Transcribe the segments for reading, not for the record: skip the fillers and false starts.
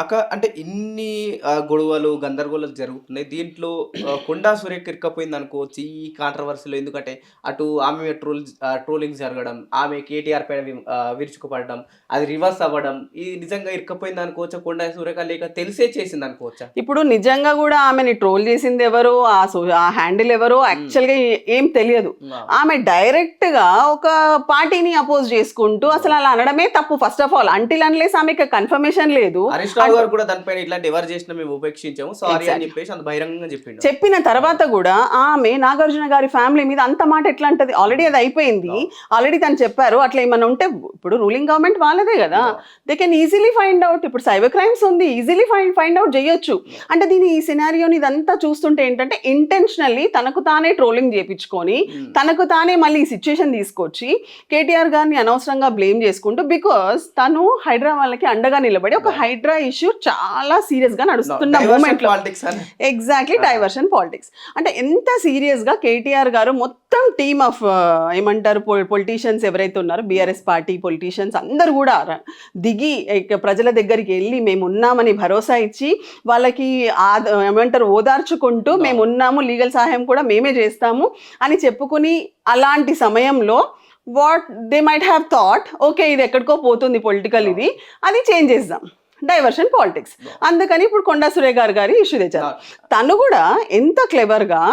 అంటే ఇన్ని గొడవలు, గందరగోళాలు జరుగుతున్నాయి. దీంట్లో 'కొండా సురేఖ' ఇరుక్కపోయిందనుకోవచ్చు ఈ కాంట్రోవర్సీలో. ఎందుకంటే అటు ఆమె మీద ట్రోలింగ్స్ జరగడం, ఆమె కేటీఆర్ పైన విరుచుకుపడడం, అది రివర్స్ అవ్వడం. ఇది నిజంగా ఇరుక్కపోయిందనుకోవచ్చా 'కొండా సురేఖ'? లేక తెలిసే చేసిందనుకోవచ్చా? ఇప్పుడు నిజంగా కూడా ఆమెని ట్రోల్ చేసింది ఎవరు, ఆ హ్యాండిల్ ఎవరో యాక్చువల్గా ఏం తెలియదు. ఆమె డైరెక్ట్ గా ఒక పార్టీని అపోజ్ చేసుకుంటూ అసలు అలా అనడమే తప్పు. First of all until unless ఆమెకి కన్ఫర్మేషన్ లేదు. గారు కూడా దానిపైన ఇట్లాంటి ఎవరు చేసినా మేము ఉపేక్షించాము, సారీ అని చెప్పేసి అంత బహిరంగంగా చెప్పిండు. చెప్పిన తర్వాత కూడా ఆమె నాగార్జున గారి ఫ్యామిలీ మీద అంత మాట ఎట్లా అంటది? ఆల్రెడీ అది అయిపోయింది, ఆల్రెడీ తను చెప్పారు. అట్లా ఏమన్నా ఉంటే ఇప్పుడు రూలింగ్ గవర్నమెంట్ వాళ్ళదే కదా, they can easily find out. ఇప్పుడు సైబర్ క్రైమ్స్ ఉంది, ఈజీలీ ఫైండ్ అవుట్ చేయొచ్చు. అంటే దీని ఈ సినారియోని ఇదంతా చూస్తుంటే ఏంటంటే ఇంటెన్షనల్లీ తనకు తానే ట్రోలింగ్ చేపించుకొని తనకు తానే మళ్ళీ ఈ సిచ్యుయేషన్ తీసుకొచ్చి కేటీఆర్ గారిని అనవసరంగా బ్లేమ్ చేసుకుంటూ, బికాస్ తను హైడ్రా వాళ్ళకి అండగా నిలబడి ఒక హైడ్రా ఇష్యూ చాలా సీరియస్ గా నడుస్తున్న మూమెంట్ లో ఎగ్జాక్ట్లీ డైవర్షన్ పాలిటిక్స్. అంటే ఎంత సీరియస్ గా కేటీఆర్ గారు మొత్తం టీమ్ ఆఫ్ ఏమంటారు పొలిటీషియన్స్ ఎవరైతే ఉన్నారో బీఆర్ఎస్ పార్టీ పొలిటీషియన్స్ అందరు కూడా దిగి ప్రజల దగ్గరికి వెళ్ళి మేము ఉన్నామని భరోసా ఇచ్చి వాళ్ళకి ఏమంటారు ఓదార్చుకుంటూ మేము ఉన్నాము, లీగల్ సహాయం కూడా మేమే చేస్తాము అని చెప్పుకుని, అలాంటి సమయంలో what they might have thought, okay ఇది ఎక్కడికో పోతుంది పొలిటికల్, ఇది అది చేంజ్ చేద్దాం, డైవర్షన్ పాలిటిక్స్. అందుకని ఇప్పుడు కొండా సురేఖ గారి ఇష్యూ తెచ్చారు. తను కూడా ఎంత క్లెవర్గా,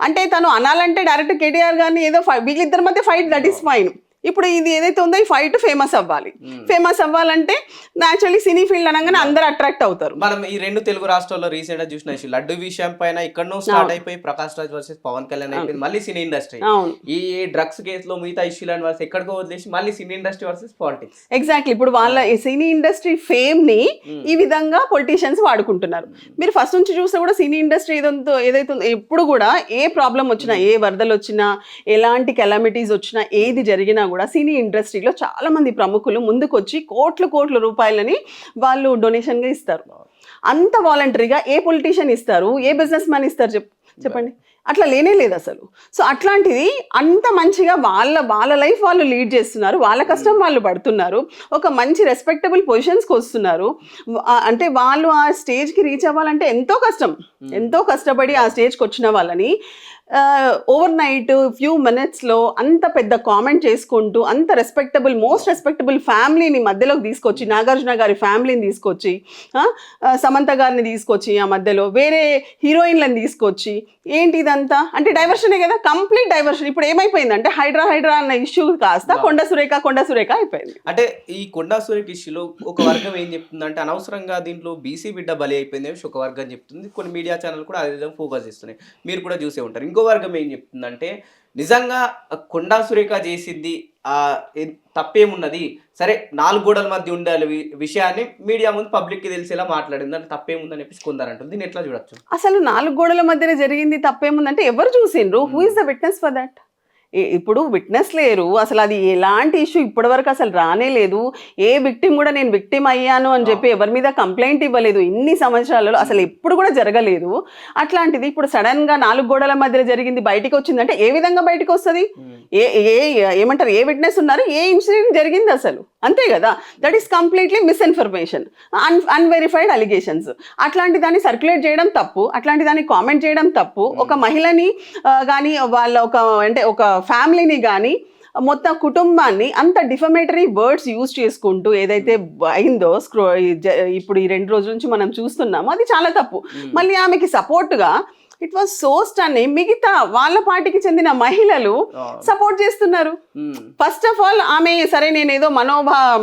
అంటే తను అనాలంటే డైరెక్ట్ కేటీఆర్ గారిని ఏదో వీళ్ళిద్దరి మధ్య ఫైట్, దట్ ఈస్ ఫైన్. ఇప్పుడు ఇది ఏదైతే ఉందో ఈ ఫైట్ ఫేమస్ అవ్వాలి. ఫేమస్ అవ్వాలంటే న్యాచురల్లీ సినీ ఫీల్డ్ అనగానే అందరూ అట్రాక్ట్ అవుతారు. మనం ఈ రెండు తెలుగు రాష్ట్రాల్లో రీసెంట్ గా చూసిన లడ్డు విషయం పైన ఎక్కడో స్టార్ట్ అయిపోయి ప్రకాష్ రాజ్ వర్సెస్ పవన్ కళ్యాణ్ అయిపోయింది, మళ్ళీ సినీ ఇండస్ట్రీ. ఈ డ్రగ్స్ కేసులో మిగతా ఇష్యూలను వర్సెస్ ఎక్కడికో వదిలేసి మళ్ళీ cine industry versus politics. Exactly. ఇప్పుడు వాళ్ళ సినీ ఇండస్ట్రీ ఫేమ్ ని ఈ విధంగా పొలిటీషియన్స్ వాడుకుంటున్నారు. మీరు ఫస్ట్ నుంచి చూస్తే కూడా సినీ ఇండస్ట్రీ ఏదైతే ఎప్పుడు కూడా ఏ ప్రాబ్లం వచ్చినా, ఏ వరదలు వచ్చినా, ఎలాంటి కెలామిటీస్ వచ్చినా, ఏది జరిగినా కూడా సినీ ఇండస్ట్రీలో చాలా మంది ప్రముఖులు ముందుకొచ్చి కోట్ల రూపాయలని వాళ్ళు డొనేషన్ గా ఇస్తారు. అంత వాలంటరీగా ఏ పొలిటీషియన్ ఇస్తారు, ఏ బిజినెస్ మ్యాన్ ఇస్తారు చెప్పండి? అట్లా లేనే లేదు అసలు. సో అట్లాంటిది అంత మంచిగా వాళ్ళ లైఫ్ వాళ్ళు లీడ్ చేస్తున్నారు, వాళ్ళ కష్టం వాళ్ళు పడుతున్నారు, ఒక మంచి రెస్పెక్టబుల్ పొజిషన్స్కి వస్తున్నారు. అంటే వాళ్ళు ఆ స్టేజ్కి రీచ్ అవ్వాలంటే ఎంతో కష్టం, ఎంతో కష్టపడి ఆ స్టేజ్కి వచ్చిన వాళ్ళని ఓవర్ నైట్ ఫ్యూ మినిట్స్లో అంత పెద్ద కామెంట్ చేసుకుంటూ, అంత రెస్పెక్టబుల్, మోస్ట్ రెస్పెక్టబుల్ ఫ్యామిలీని మధ్యలోకి తీసుకొచ్చి, నాగార్జున గారి ఫ్యామిలీని తీసుకొచ్చి, సమంత గారిని తీసుకొచ్చి, ఆ మధ్యలో వేరే హీరోయిన్లను తీసుకొచ్చి, ఏంటి ఇదంతా అంటే డైవర్షనే కదా, కంప్లీట్ డైవర్షన్. ఇప్పుడు ఏమైపోయిందంటే హైడ్రా అన్న ఇష్యూ కాస్త కొండా సురేఖ అయిపోయింది. అంటే ఈ కొండా సురేఖ ఇష్యూలో ఒక వర్గం ఏం చెప్తుందంటే అనవసరంగా దీంట్లో బీసీ బిడ్డ బలి అయిపోయింది ఒక వర్గం చెప్తుంది. కొన్ని మీడియా ఛానల్ కూడా అదే విధంగా ఫోకస్ చేస్తున్నాయి, మీరు కూడా చూసే ఉంటారు. ఇంకో వర్గం ఏం చెప్తుందంటే నిజంగా కొండా సురేఖ చేసింది తప్పేమున్నది, సరే 4 గోడల మధ్య ఉండాలి విషయాన్ని మీడియా ముందు పబ్లిక్కి తెలిసేలా మాట్లాడింది, అంటే తప్పేముందని చెప్పేసి కొందరంటుంది. దీన్ని ఎట్లా చూడొచ్చు? అసలు 4 గోడల మధ్యన జరిగింది తప్పేముందంటే ఎవరు చూసిండ్రు? Who is the witness for that? ఇప్పుడు విట్నెస్ లేరు, అసలు అది ఎలాంటి ఇష్యూ ఇప్పటివరకు అసలు రానే లేదు. ఏ విక్టిమ్ కూడా నేను విక్టిమ్ అయ్యాను అని చెప్పి ఎవరి మీద కంప్లైంట్ ఇవ్వలేదు ఇన్ని సంవత్సరాలలో, అసలు ఎప్పుడు కూడా జరగలేదు. అట్లాంటిది ఇప్పుడు సడన్ గా 4 గోడల మధ్య జరిగింది బయటికి వచ్చిందంటే ఏ విధంగా బయటకు వస్తుంది? ఏమంటారు, ఏ విట్నెస్ ఉన్నారు, ఏ ఇన్సిడెంట్ జరిగింది అసలు? అంతే కదా, that is completely misinformation, unverified allegations. అట్లాంటి దాన్ని సర్క్యులేట్ చేయడం తప్పు, అట్లాంటి దాన్ని కామెంట్ చేయడం తప్పు. ఒక మహిళని కానీ వాళ్ళ ఒక ఫ్యామిలీని కానీ మొత్తం కుటుంబాన్ని అంత డిఫమేటరీ వర్డ్స్ యూజ్ చేసుకుంటూ ఏదైతే అయిందో ఇప్పుడు ఈ 2 రోజుల నుంచి మనం చూస్తున్నామో అది చాలా తప్పు. మళ్ళీ ఆమెకి సపోర్ట్గా ఇట్ వాజ్ సో స్టన్నింగ్, మిగతా వాళ్ళ పార్టీకి చెందిన మహిళలు సపోర్ట్ చేస్తున్నారు. ఫస్ట్ ఆఫ్ ఆల్ ఆమె సరే నేను ఏదో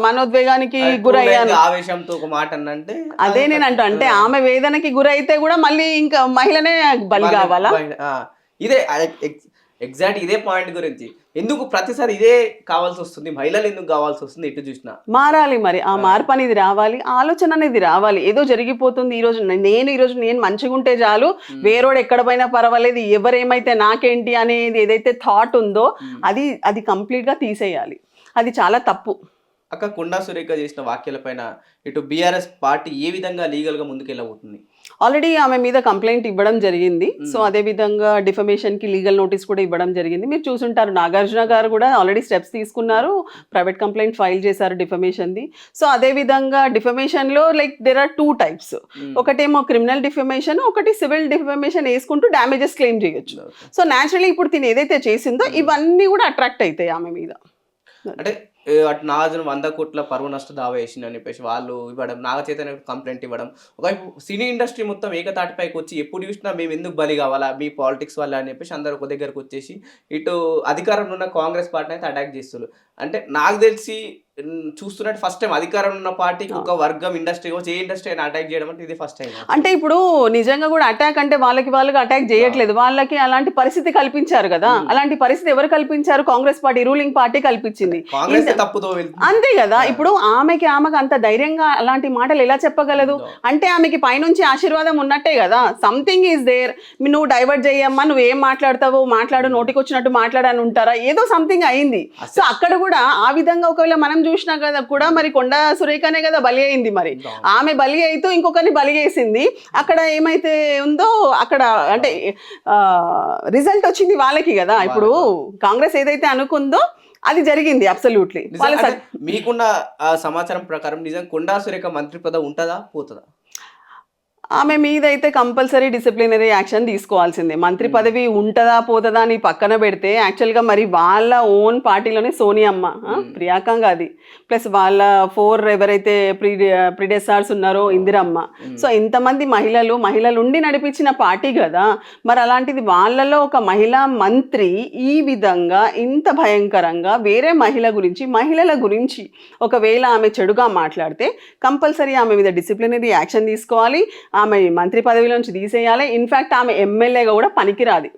మనోద్వేగానికి గురయ్యాను, ఆవేశంతో ఒక మాట అంటే అదే నేను అంటే ఆమె వేదనకి గురైతే కూడా మళ్ళీ ఇంకా మహిళనే బలి కావాలా? ఇదే ఎగ్జాక్ట్ ఇదే పాయింట్ గురించి ఎందుకు ప్రతిసారి ఇదే కావాల్సి వస్తుంది, మహిళలు ఎందుకు కావాల్సి వస్తుంది? ఎటు చూసినా మారాలి మరి, ఆ మార్పు అనేది రావాలి, ఆలోచన అనేది రావాలి. ఏదో జరిగిపోతుంది ఈరోజు నేను మంచిగా ఉంటే చాలు, వేరోడు ఎక్కడ పోయినా పర్వాలేదు, ఎవరేమైతే నాకేంటి అనేది ఏదైతే థాట్ ఉందో అది కంప్లీట్గా తీసేయాలి. అది చాలా తప్పు. అక్క కొండా సురేఖ చేసిన వ్యాఖ్యలపైన ఇటు బీఆర్ఎస్ పార్టీ ఏ విధంగా లీగల్గా ముందుకెళ్ళబోతుంది? ఆల్రెడీ ఆమె మీద కంప్లైంట్ ఇవ్వడం జరిగింది. సో అదే విధంగా డిఫమేషన్ కి లీగల్ నోటీస్ కూడా ఇవ్వడం జరిగింది. మీరు చూసుంటారు, నాగార్జున గారు కూడా ఆల్రెడీ స్టెప్స్ తీసుకున్నారు, ప్రైవేట్ కంప్లైంట్ ఫైల్ చేశారు డిఫమేషన్ ది. సో అదే విధంగా డిఫమేషన్ లో లైక్ దేర్ ఆర్ 2 types. ఒకటేమో క్రిమినల్ డిఫమేషన్, ఒకటి సివిల్ డిఫమేషన్ వేసుకుంటూ డ్యామేజెస్ క్లెయిమ్ చేయొచ్చు. సో న్యాచురల్లీ ఇప్పుడు తిని ఏదైతే చేసిందో ఇవన్నీ కూడా అట్రాక్ట్ అవుతాయి ఆమె మీద. అంటే అటు నాగార్జున 100 కోట్ల పరువు నష్ట దావా వేసిందని చెప్పేసి వాళ్ళు ఇవ్వడం, నాగ చైతన్య కంప్లైంట్ ఇవ్వడం, ఒకవైపు సినీ ఇండస్ట్రీ మొత్తం ఏకతాటిపైకి వచ్చి ఎప్పుడు చూసినా మేము ఎందుకు బలి కావాలా మీ పాలిటిక్స్ వల్ల అని చెప్పేసి అందరు ఒక దగ్గరకు వచ్చేసి ఇటు అధికారంలో ఉన్న కాంగ్రెస్ పార్టీ అయితే అటాక్ చేస్తున్నారు. అంటే నాకు తెలిసి చూస్తున్నట్టు ఫస్ట్ టైం అధికారంలో ఉన్న పార్టీకి ఒక వర్గం ఇండస్ట్రీ వచ్చి ఏ ఇండస్ట్రీ అయినా అటాక్ చేయడం అంటే ఇది ఫస్ట్ టైం. అంటే ఇప్పుడు నిజంగా కూడా అటాక్ అంటే వాళ్ళకి అటాక్ చేయట్లేదు, వాళ్ళకి అలాంటి పరిస్థితి కల్పించారు కదా. అలాంటి పరిస్థితి ఎవరు కల్పించారు? కాంగ్రెస్ పార్టీ, రూలింగ్ పార్టీ కల్పించింది. కాంగ్రెస్ తప్పుతో వెళ్తుంది అంతే కదా. ఇప్పుడు ఆమెకి అంత ధైర్యంగా అలాంటి మాటలు ఎలా చెప్పగలదు? అంటే ఆమెకి పైనుంచి ఆశీర్వాదం ఉన్నట్టే కదా. Something is there. నువ్వు డైవర్ట్ చేయమ్మా, నువ్వు ఏం మాట్లాడతావు మాట్లాడు, నోటికి వచ్చినట్టు మాట్లాడని ఉంటారా, ఏదో సంథింగ్ అయింది. సో అక్కడ కూడా ఆ విధంగా ఒకవేళ మనం చూసినా కదా కూడా మరి కొండా సురేఖనే కదా బలి అయింది. మరి ఆమె బలి అయితే ఇంకొకరిని బలి చేసింది. అక్కడ ఏమైతే ఉందో అక్కడ అంటే రిజల్ట్ వచ్చింది వాళ్ళకి కదా. ఇప్పుడు కాంగ్రెస్ ఏదైతే అనుకుందో అది జరిగింది అబ్సల్యూట్లీ. మీకున్న సమాచారం ప్రకారం నిజం కొండా సురేఖ మంత్రి పదవి ఉంటుందా పోతుందా? ఆమె మీద అయితే కంపల్సరీ డిసిప్లినరీ యాక్షన్ తీసుకోవాల్సిందే. మంత్రి పదవి ఉంటుందా పోతుందా అని పక్కన పెడితే యాక్చువల్గా మరి వాళ్ళ ఓన్ పార్టీలోనే సోనియమ్మ, ప్రియాంక గాంధీ ప్లస్ వాళ్ళ 4 ఎవరైతే ప్రిడెసార్స్ ఉన్నారో ఇందిరమ్మ. సో ఇంతమంది మహిళలు ఉండి నడిపించిన పార్టీ కదా. మరి అలాంటిది వాళ్ళలో ఒక మహిళా మంత్రి ఈ విధంగా ఇంత భయంకరంగా వేరే మహిళల గురించి ఒకవేళ ఆమె చెడుగా మాట్లాడితే కంపల్సరీ ఆమె మీద డిసిప్లినరీ యాక్షన్ తీసుకోవాలి. ఆమె మంత్రి పదవిలోంచి తీసేయాలి. ఇన్ఫ్యాక్ట్ ఆమె ఎమ్మెల్యేగా కూడా పనికిరాది.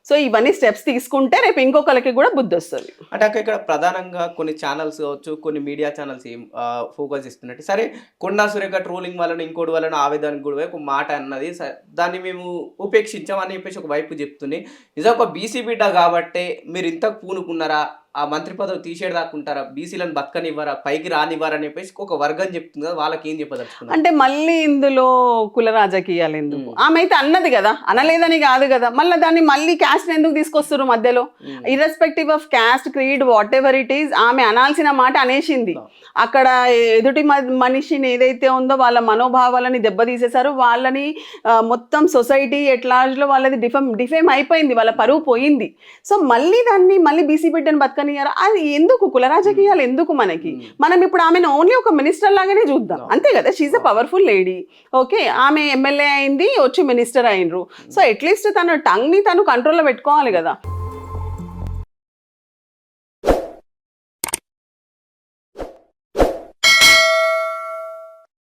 సో ఇవన్నీ స్టెప్స్ తీసుకుంటే రేపు ఇంకొకరికి కూడా బుద్ధి వస్తుంది. అంటే అక్కడ ఇక్కడ ప్రధానంగా కొన్ని ఛానల్స్ కావచ్చు, కొన్ని మీడియా ఛానల్స్ ఏం ఫోకస్ ఇస్తున్నట్టు, సరే కొండా సురేఖ ట్రోలింగ్ వలన ఇంకోటి వలన ఆవేదన కూడా ఒక మాట అన్నది, దాన్ని మేము ఉపేక్షించామని చెప్పేసి ఒక వైపు చెప్తుంది. నిజం ఒక బీసీ బిడ్డ కాబట్టే మీరు ఇంతకు పూనుకున్నారా, ఆ మంత్రి పదవి తీసేదాకుంటారా, బీసీలను బతకనివ్వరా, పైకి రానివ్వరని చెప్పేసి ఒక వర్గం చెప్తుంది కదా, వాళ్ళకి ఏం చెప్పదలుచుకున్నారు? అంటే మళ్ళీ ఇందులో కుల రాజకీయాలు ఎందుకు? ఆమె అయితే అన్నది కదా, అనలేదని కాదు కదా. మళ్ళీ మళ్ళీ క్యాస్ట్ ఎందుకు తీసుకొస్తారు మధ్యలో? Irrespective of caste, creed, what ever it is, ఆమె అనాల్సిన మాట అనేసింది. అక్కడ ఎదుటి మనిషిని ఏదైతే ఉందో వాళ్ళ మనోభావాలని దెబ్బతీసేశారు. వాళ్ళని మొత్తం సొసైటీ ఎట్ లార్జ్లో వాళ్ళది డిఫేమ్ అయిపోయింది, వాళ్ళ పరువు పోయింది. సో మళ్ళీ బీసీ బిడ్డను బతకనియారా? అది ఎందుకు? కుల రాజకీయాలు ఎందుకు మనకి? మనం ఇప్పుడు ఆమెను ఓన్లీ ఒక మినిస్టర్ లాగానే చూద్దాం, అంతే కదా. She's a powerful lady. Okay, ఆమె ఎమ్మెల్యే అయింది, వచ్చి మినిస్టర్ అయినరు. సో అట్లీస్ట్ తన టంగ్ని తను కంట్రోల్లో పెట్టుకోవాలి కదా.